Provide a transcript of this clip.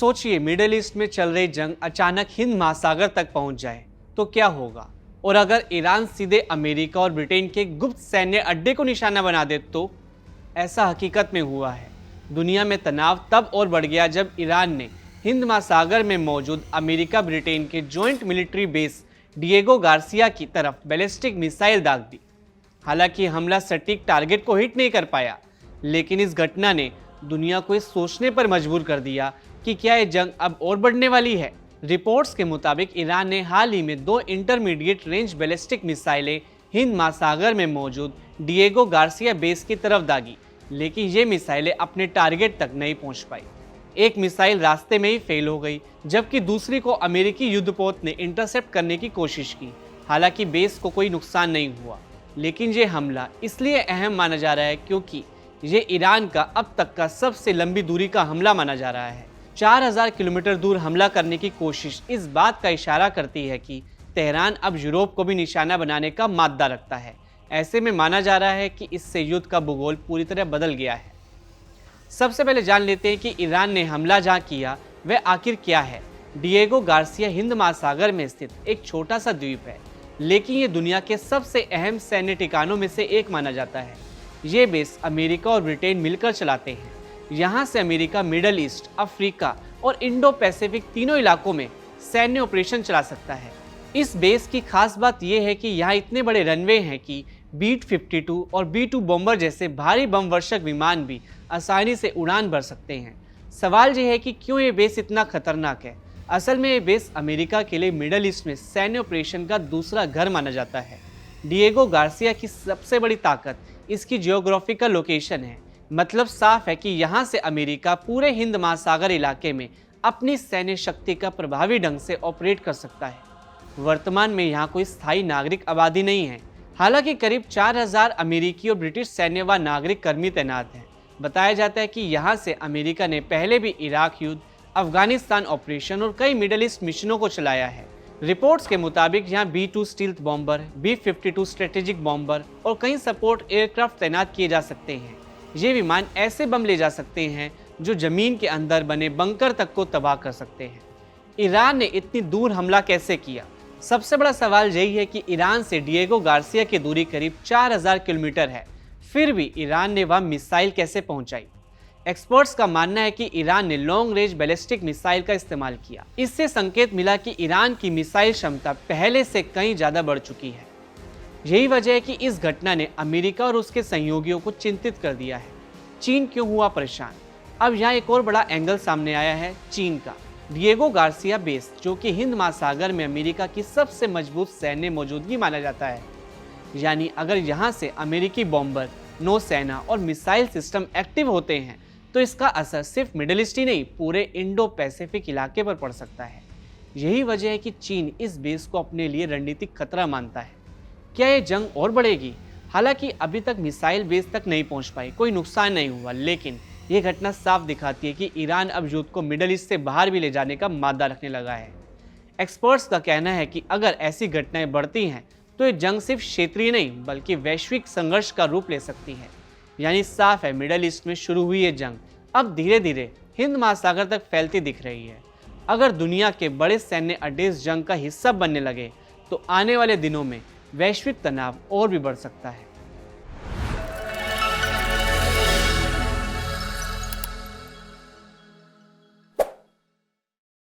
सोचिए, middle east में चल रही जंग अचानक हिंद महासागर तक पहुंच जाए तो क्या होगा। और अगर ईरान सीधे अमेरिका और ब्रिटेन के गुप्त सैन्य अड्डे को निशाना बना दे तो ऐसा हकीकत में हुआ है। दुनिया में तनाव तब और बढ़ गया जब ईरान ने हिंद महासागर में मौजूद अमेरिका ब्रिटेन के joint military base Diego Garcia की तरफ बैलिस्टिक मिसाइल दाग दी। हालांकि हमला सटीक टारगेट को हिट नहीं कर पाया, लेकिन इस घटना ने दुनिया को इस सोचने पर मजबूर कर दिया कि क्या ये जंग अब और बढ़ने वाली है। रिपोर्ट्स के मुताबिक ईरान ने हाल ही में 2 इंटरमीडिएट रेंज बैलिस्टिक मिसाइलें हिंद महासागर में मौजूद डिएगो गार्सिया बेस की तरफ दागी, लेकिन ये मिसाइलें अपने टारगेट तक नहीं पहुंच पाई। एक मिसाइल रास्ते में ही फेल हो गई, जबकि दूसरी को अमेरिकी युद्धपोत ने इंटरसेप्ट करने की कोशिश की। हालांकि बेस को कोई नुकसान नहीं हुआ, लेकिन ये हमला इसलिए अहम माना जा रहा है क्योंकि ये ईरान का अब तक का सबसे लंबी दूरी का हमला माना जा रहा है। 4000 किलोमीटर दूर हमला करने की कोशिश इस बात का इशारा करती है कि तेहरान अब यूरोप को भी निशाना बनाने का मादा रखता है। ऐसे में माना जा रहा है कि इससे युद्ध का भूगोल पूरी तरह बदल गया है। सबसे पहले जान लेते हैं कि ईरान ने हमला जहां किया वह आखिर क्या है। डिएगो गार्सिया हिंद महासागर में स्थित एक छोटा सा द्वीप है, लेकिन ये दुनिया के सबसे अहम सैन्य ठिकानों में से एक माना जाता है। ये बेस अमेरिका और ब्रिटेन मिलकर चलाते हैं। यहाँ से अमेरिका मिडल ईस्ट, अफ्रीका और इंडो पैसिफिक तीनों इलाकों में सैन्य ऑपरेशन चला सकता है। इस बेस की खास बात यह है कि यहाँ इतने बड़े रनवे हैं कि B-52 और B-2 बॉम्बर जैसे भारी बम वर्षक विमान भी आसानी से उड़ान भर सकते हैं। सवाल यह है कि क्यों ये बेस इतना खतरनाक है। असल में ये बेस अमेरिका के लिए मिडल ईस्ट में सैन्य ऑपरेशन का दूसरा घर माना जाता है। डिएगो गार्सिया की सबसे बड़ी ताकत इसकी जियोग्राफिकल लोकेशन है। मतलब साफ है कि यहाँ से अमेरिका पूरे हिंद महासागर इलाके में अपनी सैन्य शक्ति का प्रभावी ढंग से ऑपरेट कर सकता है। वर्तमान में यहाँ कोई स्थायी नागरिक आबादी नहीं है। हालांकि करीब 4000 अमेरिकी और ब्रिटिश सैन्य व नागरिक कर्मी तैनात हैं। बताया जाता है कि यहाँ से अमेरिका ने पहले भी इराक युद्ध, अफगानिस्तान ऑपरेशन और कई मिडल ईस्ट मिशनों को चलाया है। रिपोर्ट्स के मुताबिक यहाँ B-2 stealth bomber, B-52 strategic bomber और कई सपोर्ट एयरक्राफ्ट तैनात किए जा सकते हैं। ये विमान ऐसे बम ले जा सकते हैं जो जमीन के अंदर बने बंकर तक को तबाह कर सकते हैं। ईरान ने इतनी दूर हमला कैसे किया? सबसे बड़ा सवाल यही है कि ईरान से डिएगो गार्सिया की दूरी करीब 4000 किलोमीटर है, फिर भी ईरान ने वह मिसाइल कैसे पहुंचाई? एक्सपर्ट्स का मानना है कि ईरान ने लॉन्ग रेंज बैलिस्टिक मिसाइल का इस्तेमाल किया। इससे संकेत मिला कि ईरान की मिसाइल क्षमता पहले से कहीं ज्यादा बढ़ चुकी है। यही वजह है कि इस घटना ने अमेरिका और उसके सहयोगियों को चिंतित कर दिया है। चीन क्यों हुआ परेशान? अब यहाँ एक और बड़ा एंगल सामने आया है चीन का। डिएगो गार्सिया बेस, जो कि हिंद महासागर में अमेरिका की सबसे मजबूत सैन्य मौजूदगी माना जाता है, यानी अगर यहाँ से अमेरिकी बॉम्बर, नौसेना और मिसाइल सिस्टम एक्टिव होते हैं तो इसका असर सिर्फ मिडिल ईस्ट ही नहीं, पूरे इंडो पैसिफिक इलाके पर पड़ सकता है। यही वजह है कि चीन इस बेस को अपने लिए रणनीतिक खतरा मानता है। क्या ये जंग और बढ़ेगी? हालांकि अभी तक मिसाइल बेस तक नहीं पहुंच पाई, कोई नुकसान नहीं हुआ, लेकिन ये घटना साफ दिखाती है कि ईरान अब युद्ध को मिडल ईस्ट से बाहर भी ले जाने का मादा रखने लगा है। एक्सपर्ट्स का कहना है कि अगर ऐसी घटनाएं बढ़ती हैं तो ये जंग सिर्फ क्षेत्रीय नहीं बल्कि वैश्विक संघर्ष का रूप ले सकती है। यानी साफ है, मिडल ईस्ट में शुरू हुई ये जंग अब धीरे धीरे हिंद महासागर तक फैलती दिख रही है। अगर दुनिया के बड़े सैन्य अड्डे इस जंग का हिस्सा बनने लगे तो आने वाले दिनों में वैश्विक तनाव और भी बढ़ सकता है।